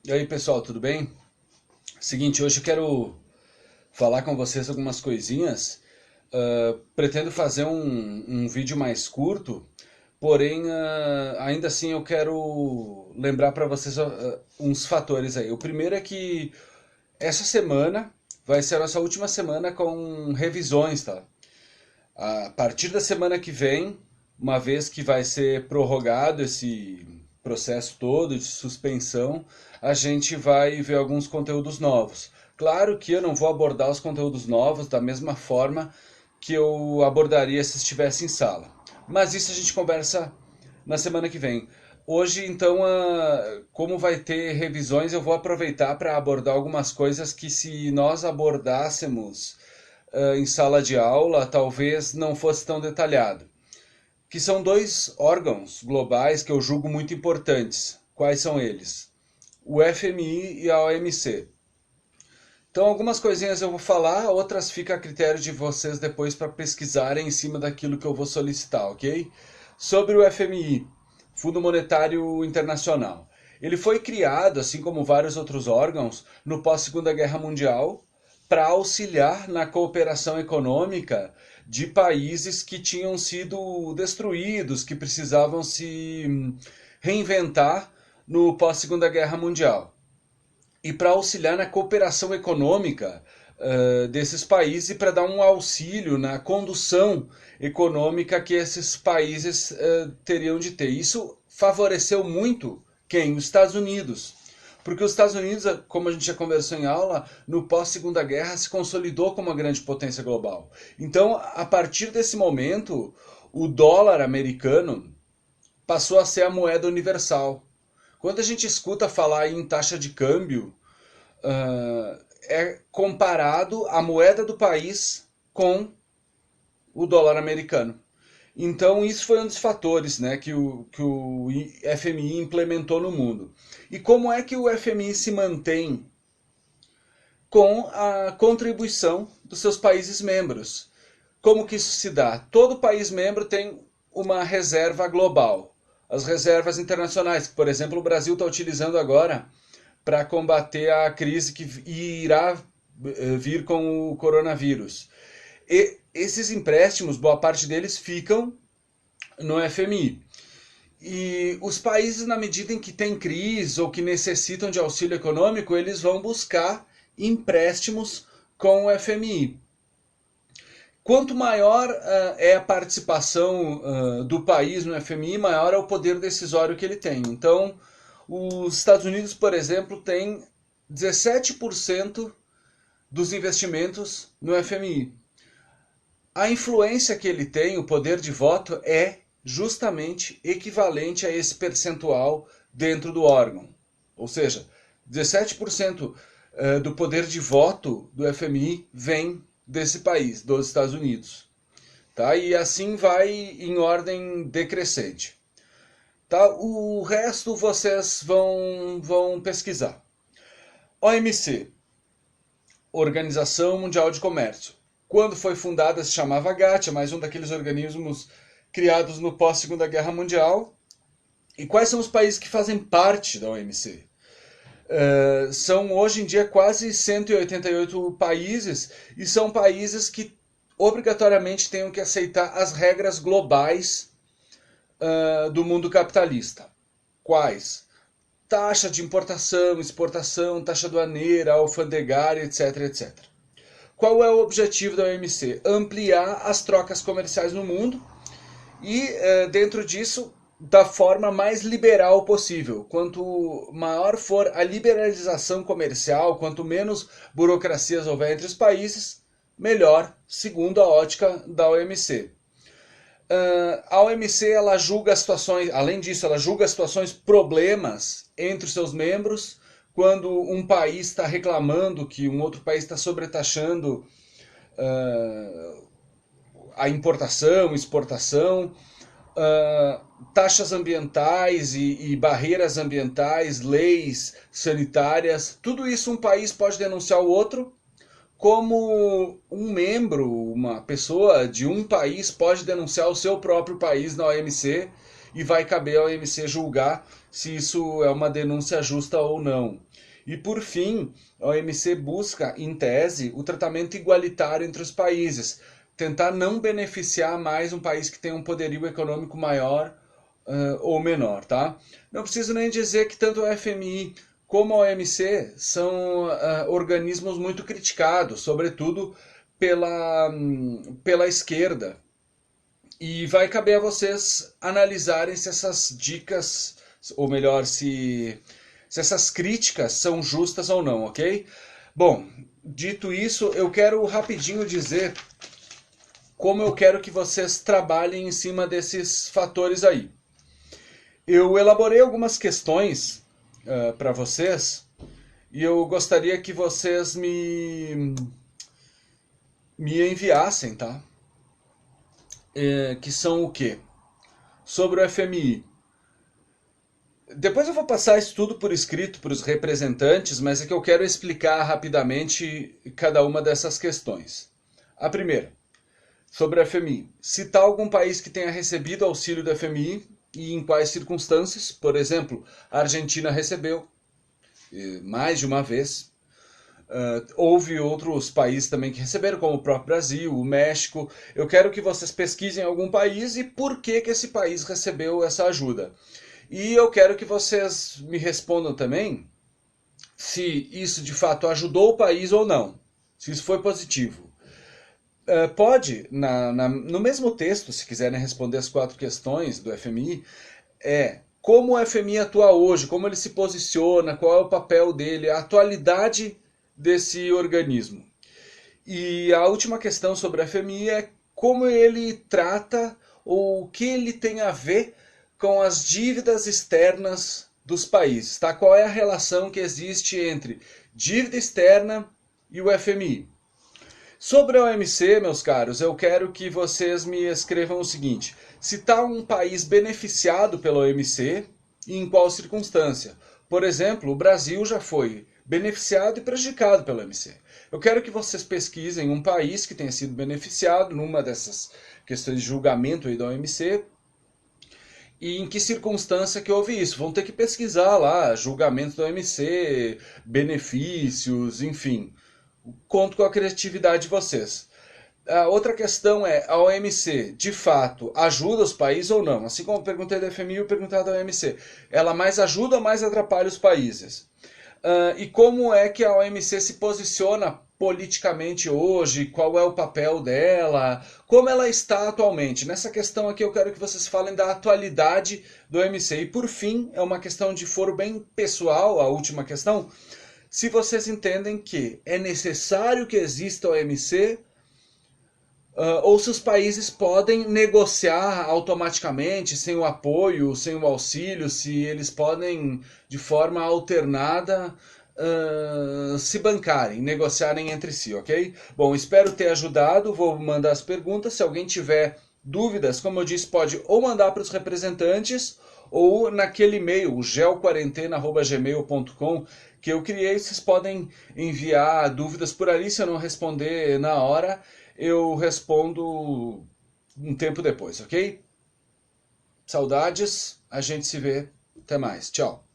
E aí, pessoal, tudo bem? Seguinte, hoje eu quero falar com vocês algumas coisinhas. Pretendo fazer um vídeo mais curto, porém, ainda assim eu quero lembrar para vocês uns fatores aí. O primeiro é que essa semana vai ser a nossa última semana com revisões, tá? A partir da semana que vem, uma vez que vai ser prorrogado esse processo todo de suspensão, a gente vai ver alguns conteúdos novos. Claro que eu não vou abordar os conteúdos novos da mesma forma que eu abordaria se estivesse em sala. Mas isso a gente conversa na semana que vem. Hoje, então, como vai ter revisões, eu vou aproveitar para abordar algumas coisas que, se nós abordássemos em sala de aula, talvez não fosse tão detalhado. Que são dois órgãos globais que eu julgo muito importantes. Quais são eles? O FMI e a OMC. Então, algumas coisinhas eu vou falar, outras fica a critério de vocês depois para pesquisarem em cima daquilo que eu vou solicitar, ok? Sobre o FMI, Fundo Monetário Internacional. Ele foi criado, assim como vários outros órgãos, no pós-Segunda Guerra Mundial, para auxiliar na cooperação econômica de países que tinham sido destruídos, que precisavam se reinventar no pós-Segunda Guerra Mundial e para auxiliar na cooperação econômica desses países e para dar um auxílio na condução econômica que esses países teriam de ter. Isso favoreceu muito quem? Os Estados Unidos. Porque os Estados Unidos, como a gente já conversou em aula, no pós-Segunda Guerra se consolidou como uma grande potência global. Então, a partir desse momento, o dólar americano passou a ser a moeda universal. Quando a gente escuta falar em taxa de câmbio, é comparado a moeda do país com o dólar americano. Então, isso foi um dos fatores, né, que o FMI implementou no mundo. E como é que o FMI se mantém? Com a contribuição dos seus países membros. Como que isso se dá? Todo país membro tem uma reserva global. As reservas internacionais, por exemplo, o Brasil está utilizando agora para combater a crise que irá vir com o coronavírus. E esses empréstimos, boa parte deles ficam no FMI. E os países, na medida em que tem crise ou que necessitam de auxílio econômico, eles vão buscar empréstimos com o FMI. Quanto maior é a participação do país no FMI, maior é o poder decisório que ele tem. Então, os Estados Unidos, por exemplo, têm 17% dos investimentos no FMI. A influência que ele tem, o poder de voto, é justamente equivalente a esse percentual dentro do órgão. Ou seja, 17% do poder de voto do FMI vem desse país, dos Estados Unidos. Tá? E assim vai em ordem decrescente. Tá? O resto vocês vão pesquisar. OMC, Organização Mundial de Comércio. Quando foi fundada se chamava GATT, é mais um daqueles organismos criados no pós-Segunda Guerra Mundial. E quais são os países que fazem parte da OMC? São hoje em dia quase 188 países e são países que obrigatoriamente tenham que aceitar as regras globais do mundo capitalista. Quais? Taxa de importação, exportação, taxa aduaneira, alfandegária, etc, etc. Qual é o objetivo da OMC? Ampliar as trocas comerciais no mundo e, dentro disso, da forma mais liberal possível. Quanto maior for a liberalização comercial, quanto menos burocracias houver entre os países, melhor, segundo a ótica da OMC. A OMC ela julga situações, além disso, ela julga situações, problemas entre os seus membros, quando um país está reclamando que um outro país está sobretaxando a importação, exportação, taxas ambientais e barreiras ambientais, leis sanitárias, tudo isso um país pode denunciar o outro, como um membro, uma pessoa de um país pode denunciar o seu próprio país na OMC e vai caber ao OMC julgar se isso é uma denúncia justa ou não. E por fim, a OMC busca, em tese, o tratamento igualitário entre os países, tentar não beneficiar mais um país que tem um poderio econômico maior ou menor, tá? Não preciso nem dizer que tanto o FMI como a OMC são organismos muito criticados, sobretudo pela esquerda. E vai caber a vocês analisarem se essas dicas, ou melhor, se essas críticas são justas ou não, ok? Bom, dito isso, eu quero rapidinho dizer como eu quero que vocês trabalhem em cima desses fatores aí. Eu elaborei algumas questões para vocês e eu gostaria que vocês me enviassem, tá? Que são o quê? Sobre o FMI. Depois eu vou passar isso tudo por escrito para os representantes, mas é que eu quero explicar rapidamente cada uma dessas questões. A primeira, sobre o FMI. Citar algum país que tenha recebido auxílio do FMI e em quais circunstâncias. Por exemplo, a Argentina recebeu mais de uma vez. Houve outros países também que receberam, como o próprio Brasil, o México. Eu quero que vocês pesquisem algum país e por que esse país recebeu essa ajuda. E eu quero que vocês me respondam também se isso de fato ajudou o país ou não, se isso foi positivo. Pode, no mesmo texto, se quiserem responder as 4 questões do FMI, como o FMI atua hoje, como ele se posiciona, qual é o papel dele, a atualidade desse organismo. E a última questão sobre o FMI é como ele trata ou o que ele tem a ver com as dívidas externas dos países, tá? Qual é a relação que existe entre dívida externa e o FMI? Sobre a OMC, meus caros, eu quero que vocês me escrevam o seguinte: citar um país beneficiado pela OMC e em qual circunstância. Por exemplo, o Brasil já foi beneficiado e prejudicado pela OMC. Eu quero que vocês pesquisem um país que tenha sido beneficiado numa dessas questões de julgamento aí da OMC e em que circunstância que houve isso. Vão ter que pesquisar lá, julgamento da OMC, benefícios, enfim. Conto com a criatividade de vocês. A outra questão é, a OMC, de fato, ajuda os países ou não? Assim como eu perguntei da FMI, eu perguntei da OMC. Ela mais ajuda ou mais atrapalha os países? E como é que a OMC se posiciona politicamente hoje? Qual é o papel dela? Como ela está atualmente? Nessa questão aqui eu quero que vocês falem da atualidade do OMC. E por fim, é uma questão de foro bem pessoal, a última questão. Se vocês entendem que é necessário que exista a OMC, ou se os países podem negociar automaticamente, sem o apoio, sem o auxílio, se eles podem, de forma alternada, se bancarem, negociarem entre si, ok? Bom, espero ter ajudado, vou mandar as perguntas. Se alguém tiver dúvidas, como eu disse, pode ou mandar para os representantes, ou naquele e-mail, geoquarentena@gmail.com, que eu criei. Vocês podem enviar dúvidas por ali. Se eu não responder na hora, eu respondo um tempo depois, ok? Saudades, a gente se vê. Até mais, tchau.